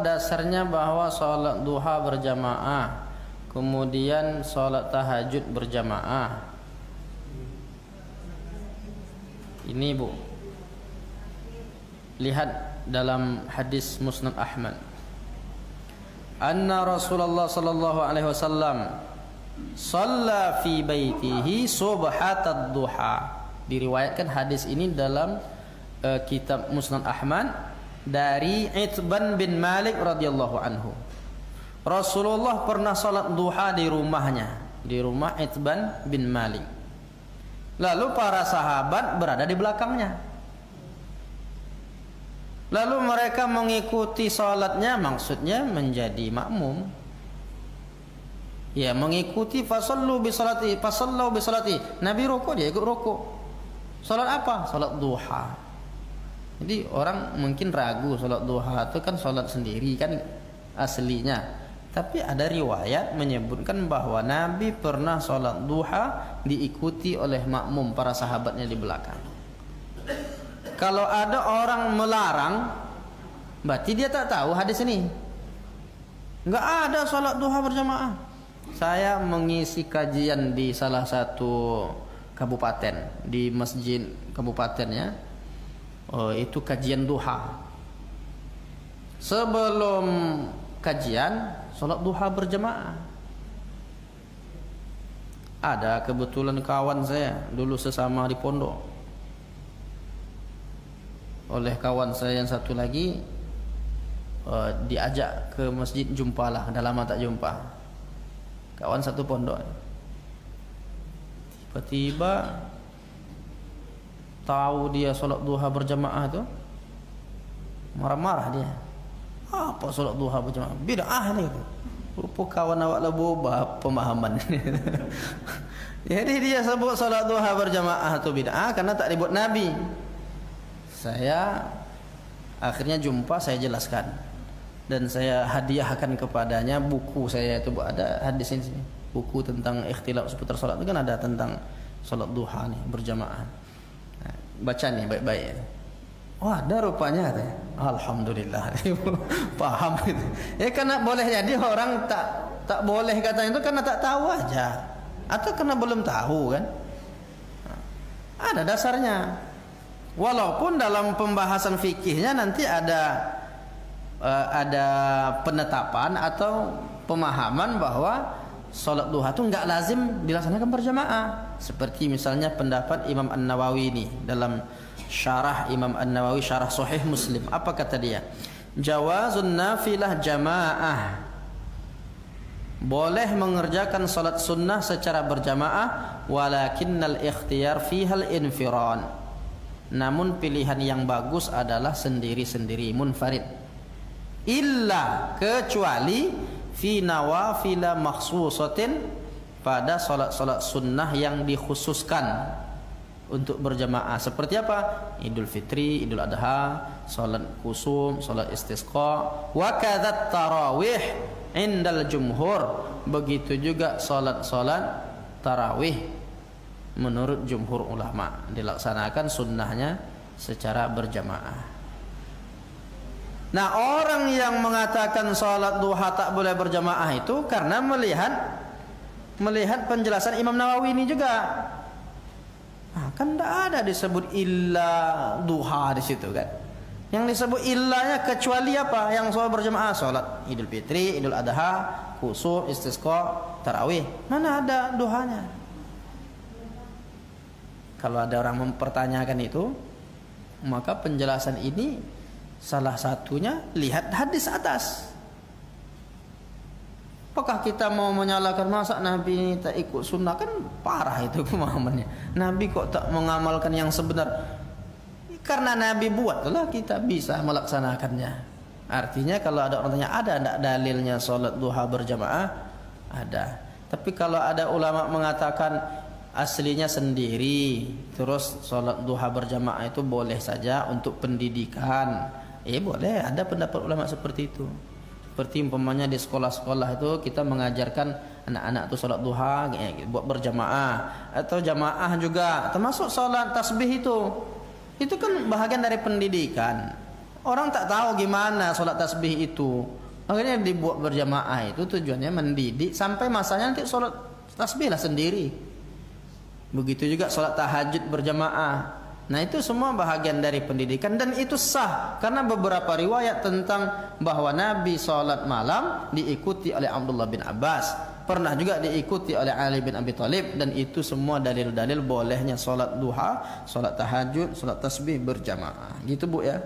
dasarnya bahwa sholat duha berjamaah, kemudian sholat tahajud berjamaah? Ini Bu, lihat dalam hadis Musnad Ahmad. Anna Rasulullah sallallahu alaihi wasallam shalla fi baitihi subhatad duha. Diriwayatkan hadis ini dalam kitab Musnad Ahmad dari Itban bin Malik radhiyallahu anhu. Rasulullah pernah salat duha di rumahnya, di rumah Itban bin Malik. Lalu para sahabat berada di belakangnya. Lalu mereka mengikuti salatnya, maksudnya menjadi makmum. Ya, mengikuti fasallu bi salati, fasallu bi salati. Nabi rukuk, dia ikut rukuk. Salat apa? Salat duha. Jadi orang mungkin ragu salat duha itu kan salat sendiri kan aslinya. Tapi ada riwayat menyebutkan bahwa Nabi pernah salat duha diikuti oleh makmum, para sahabatnya di belakang. Kalau ada orang melarang, berarti dia tak tahu hadis ini. Enggak ada salat duha berjamaah. Saya mengisi kajian di salah satu kabupaten, di masjid kabupatennya. Itu kajian duha. Sebelum kajian salat duha berjamaah. Ada kebetulan kawan saya dulu sesama di pondok. Oleh kawan saya yang satu lagi diajak ke masjid, jumpalah, dah lama tak jumpa. Kawan satu pondok. Tiba-tiba tahu dia solat duha berjamaah tu, marah-marah dia. Apa solat duha berjamaah? Bid'ah ni. Rupa kawan awak lah berubah pemahaman. Jadi dia sebut solat duha berjamaah tu bid'ah karena tak dibuat Nabi. Saya akhirnya jumpa, saya jelaskan dan saya hadiahkan kepadanya buku saya itu, ada hadis ini, buku tentang ikhtilaf seputar solat itu kan ada tentang solat duha ni berjamaah. Baca nih baik-baik. Oh, ada rupanya katanya. Alhamdulillah. Paham itu. Ya karena boleh jadi orang tak boleh katanya itu karena tak tahu aja, atau karena belum tahu kan. Ada dasarnya. Walaupun dalam pembahasan fikihnya nanti ada penetapan atau pemahaman bahwa salat duha itu enggak lazim dilaksanakan berjamaah. Seperti misalnya pendapat Imam An-Nawawi ini dalam syarah Imam An-Nawawi, syarah Sahih Muslim. Apa kata dia? Jawazun nafilah jamaah. Boleh mengerjakan salat sunnah secara berjamaah, walakinnal ikhtiyar fihal infiran. Namun pilihan yang bagus adalah sendiri-sendiri, munfarid. Illa, kecuali fi nawafila makhsusatin, pada salat-salat sunnah yang dikhususkan untuk berjamaah. Seperti apa? Idul Fitri, Idul Adha, salat kusum, salat istisqa, wa kadzat tarawih indal jumhur. Begitu juga salat-salat tarawih menurut jumhur ulama dilaksanakan sunnahnya secara berjamaah. Nah, orang yang mengatakan salat duha tak boleh berjamaah itu karena melihat penjelasan Imam Nawawi ini juga. Kan tidak ada disebut illa duha di situ kan. Yang disebut illanya kecuali apa? Yang sholat berjamaah, sholat Idul Fitri, Idul Adha, kusuf, istisqa, tarawih. Mana ada duhanya? Kalau ada orang mempertanyakan itu, maka penjelasan ini salah satunya lihat hadis atas. Apakah kita mau menyalahkan masa Nabi tak ikut sunnah? Kan parah itu pemahamannya. Nabi kok tak mengamalkan yang sebenar? Karena Nabi buat, itulah kita bisa melaksanakannya. Artinya kalau ada orang tanya, ada tidak dalilnya sholat duha berjamaah? Ada. Tapi kalau ada ulama mengatakan aslinya sendiri, terus sholat duha berjamaah itu boleh saja untuk pendidikan, boleh. Ada pendapat ulama seperti itu. Seperti umpamanya di sekolah-sekolah itu kita mengajarkan anak-anak itu sholat duha buat berjamaah, atau jamaah juga, termasuk sholat tasbih itu kan bahagian dari pendidikan. Orang tak tahu gimana sholat tasbih itu. Makanya dibuat berjamaah itu tujuannya mendidik sampai masanya nanti sholat tasbih lah sendiri. Begitu juga sholat tahajud berjamaah. Nah itu semua bahagian dari pendidikan dan itu sah karena beberapa riwayat tentang bahwa Nabi sholat malam diikuti oleh Abdullah bin Abbas, pernah juga diikuti oleh Ali bin Abi Thalib, dan itu semua dalil-dalil bolehnya sholat duha, sholat tahajud, sholat tasbih berjamaah. Gitu Bu ya.